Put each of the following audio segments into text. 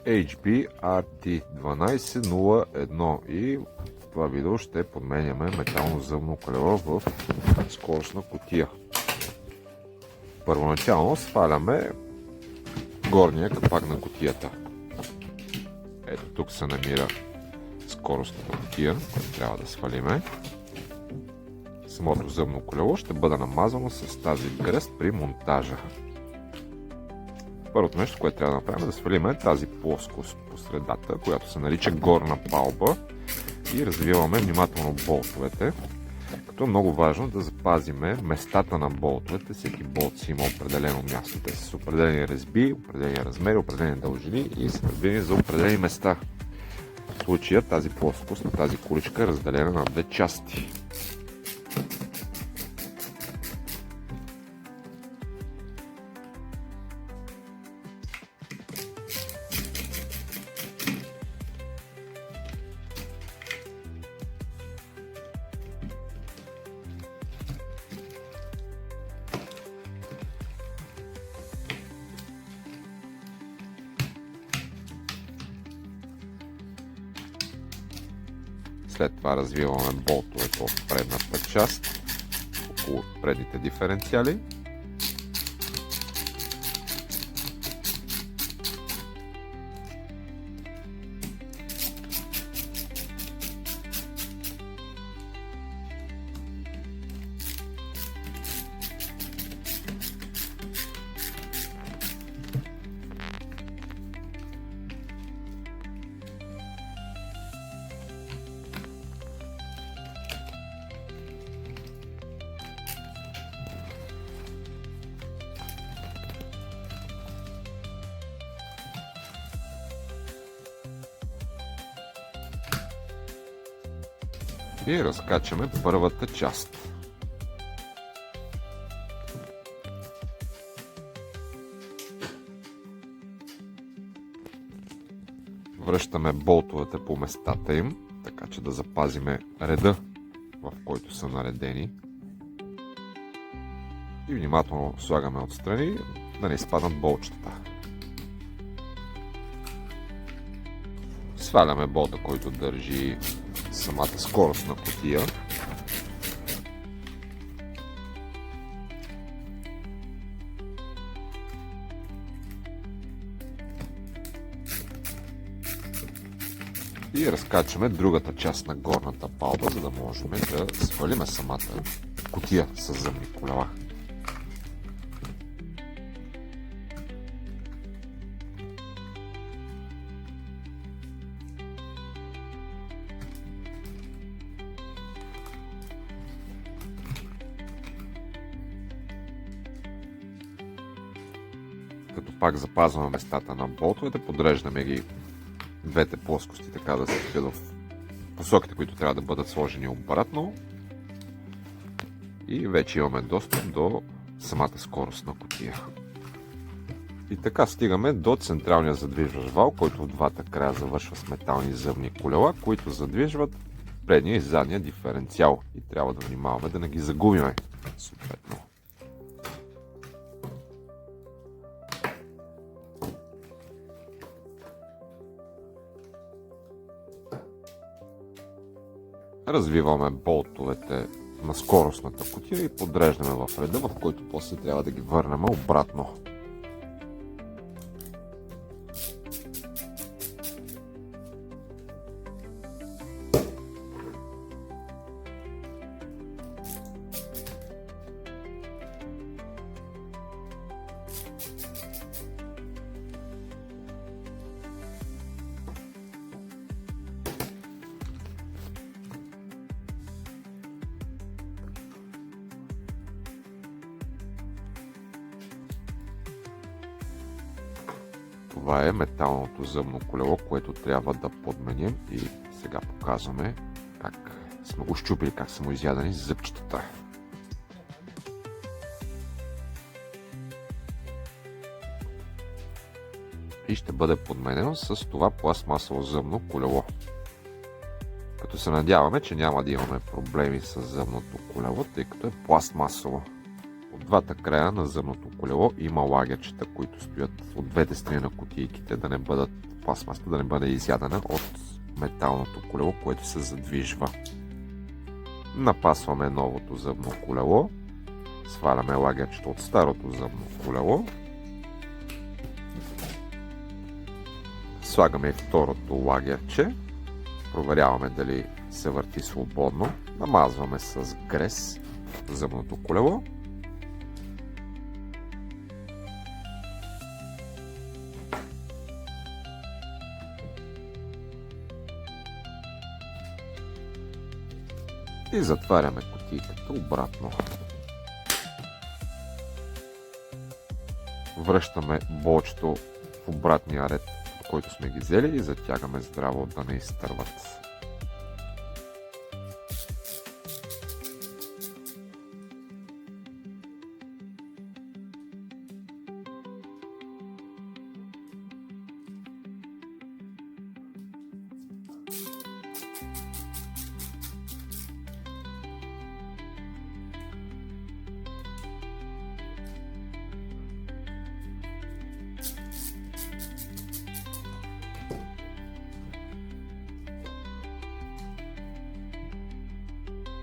HB-RT1201 и в това видео ще подменяме метално зъбно колело в скоростна кутия. Първоначално сваляме горния капак на кутията. Ето тук се намира скоростната кутия, която трябва да свалиме. Самото зъбно колело ще бъде намазано с тази кръст при монтажа. Първото нещо, което трябва да направим е да свалим тази плоскост по средата, която се нарича горна палба, и развиваме внимателно болтовете, като е много важно да запазиме местата на болтовете. Всеки болт си има определено място. Те са с определени резби, определени размери, определени дължини и са разбирани за определени места. В случая тази плоскост на тази куличка е разделена на две части. След това развиваме болтовете от предната част, около предните диференциали. И разкачаме първата част. Връщаме болтовете по местата им, така че да запазиме реда, в който са наредени. И внимателно слагаме отстрани, да не изпаднат болчетата. Сваляме болта, който държи самата скоростна кутия. И разкачаме другата част на горната палба, за да можем да свалиме самата кутия с зъбни колела. Като пак запазваме местата на болтовете, подреждаме ги двете плоскости, така да се стоят в посоките, които трябва да бъдат сложени обратно, и вече имаме достъп до самата скоростна кутия. И така стигаме до централния задвижващ вал, който в двата края завършва с метални зъбни колела, които задвижват предния и задния диференциал, и трябва да внимаваме да не ги загубиме съответно. Развиваме болтовете на скоростната кутия и подреждаме в реда, в който после трябва да ги върнем обратно. Това е металното зъбно колело, което трябва да подменим, и сега показваме как сме го щупили, как са му изядени зъбчетата. И ще бъде подменено с това пластмасово зъбно колело. Като се надяваме, че няма да имаме проблеми с зъбното колело, тъй като е пластмасово. От двата края на зъбното колело има лагерчета, които стоят от двете страни на кутийките, да не бъдат пластмасата, да не бъде изядена от металното колело, което се задвижва. Напасваме новото зъбно колело, сваляме лагерчето от старото зъбно колело, слагаме и второто лагерче, проверяваме дали се върти свободно, намазваме с грес зъбното колело. И затваряме кутийката обратно. Връщаме болчето в обратния ред, в който сме ги взели, и затягаме здраво да не изтърват.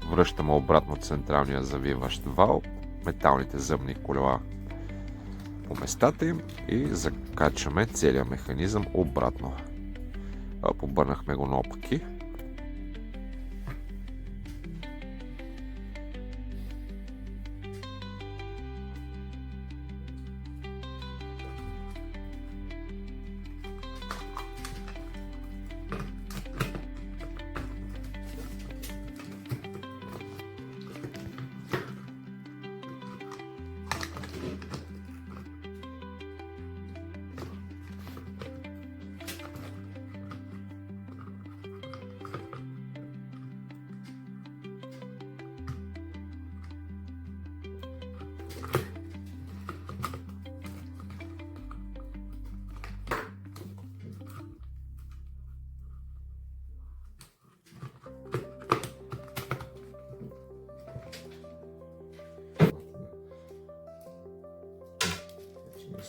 Връщаме обратно централния завиващ вал, металните зъбни колела по местата им и закачаме целия механизъм обратно. Побърнахме го наопаки.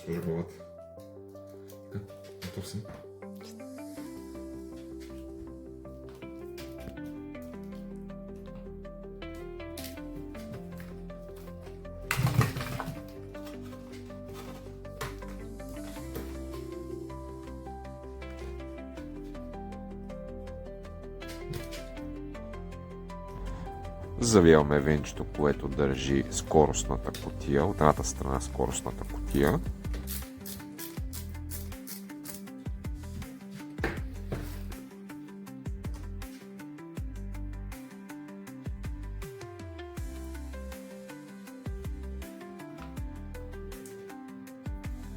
Сложи главата. Готов съм. Завиваме венчето, което държи скоростната кутия, от едната страна скоростната кутия.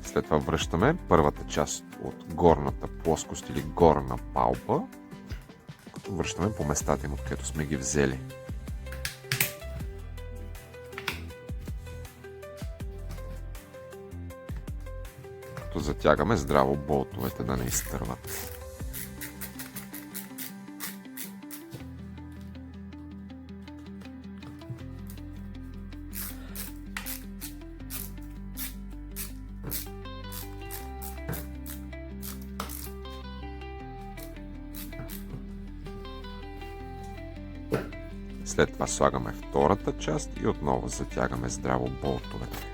След това връщаме първата част от горната плоскост или горна палба, като връщаме по местата им, откъдето сме ги взели. Като затягаме здраво болтовете да не изтърват. След това слагаме втората част и отново затягаме здраво болтовете.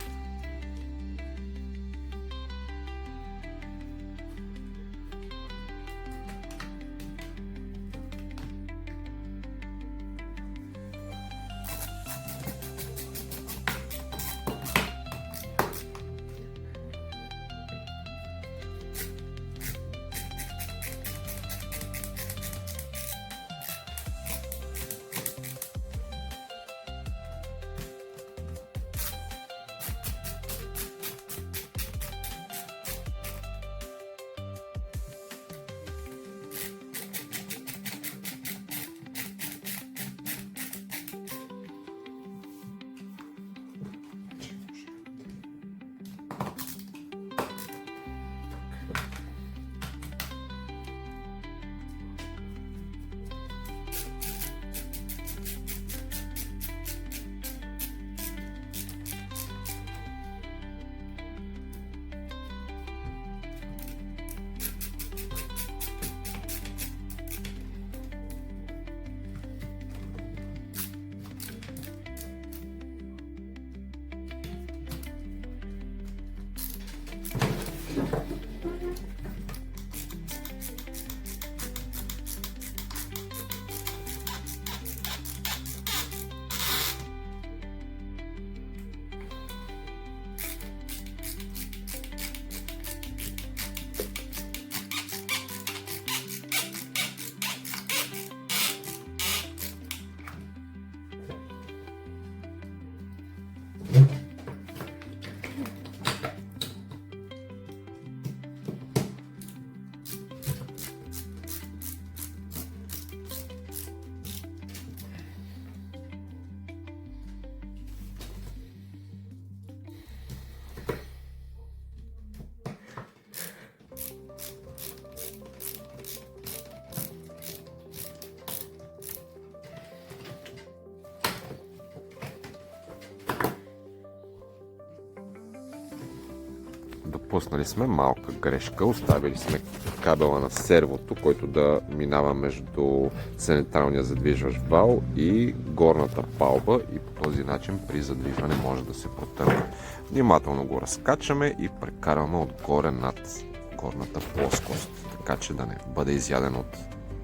Допуснали сме малка грешка. Оставили сме кабела на сервото, който да минава между централния задвижващ вал и горната палба и по този начин при задвижване може да се протърне. Внимателно го разкачаме и прекарваме отгоре над горната плоскост, така че да не бъде изяден от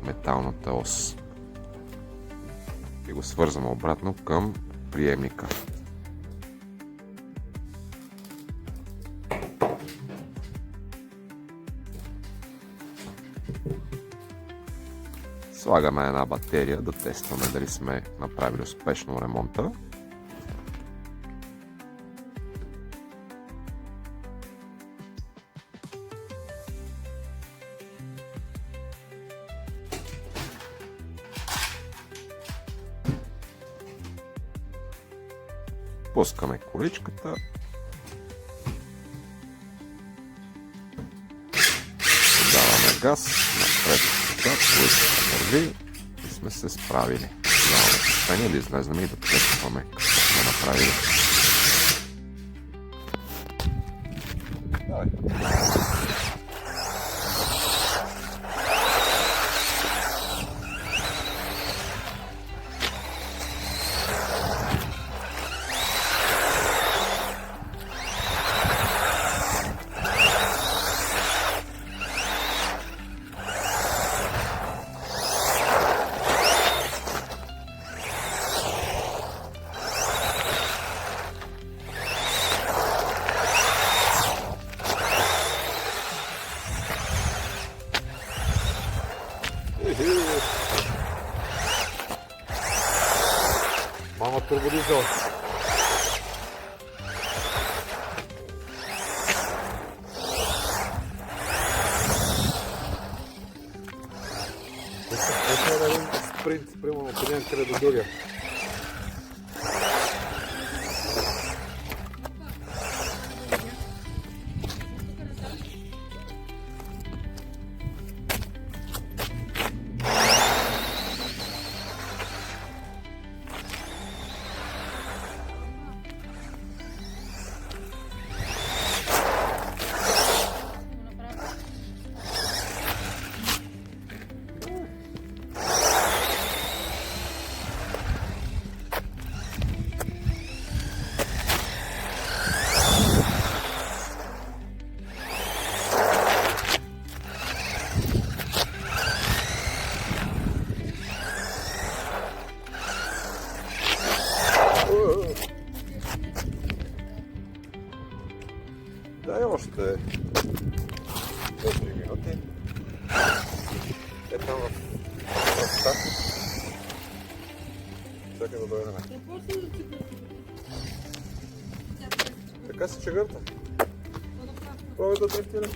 металната ос. И го свързваме обратно към приемника. Слагаме една батерия да тестваме дали сме направили успешно ремонта. Пускаме количката. Даваме газ, напред количката върви и сме се справили. Даваме състояние да излезнем и да тестваме какво сме направили. Мама турбодизел. Това е един спринт, примерно от един край до другия. Дай още 4 минути. Е там в стат. Чакай да дойдем. Така се чегърта. Пробай да дрифтира.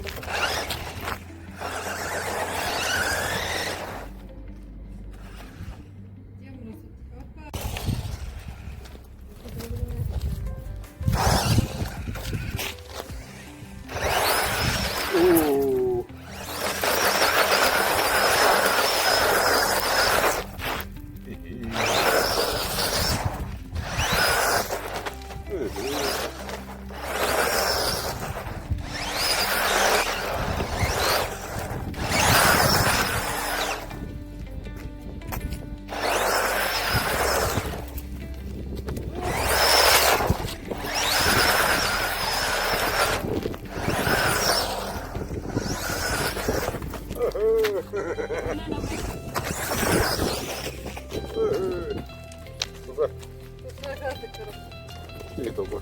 Супер. И толкова.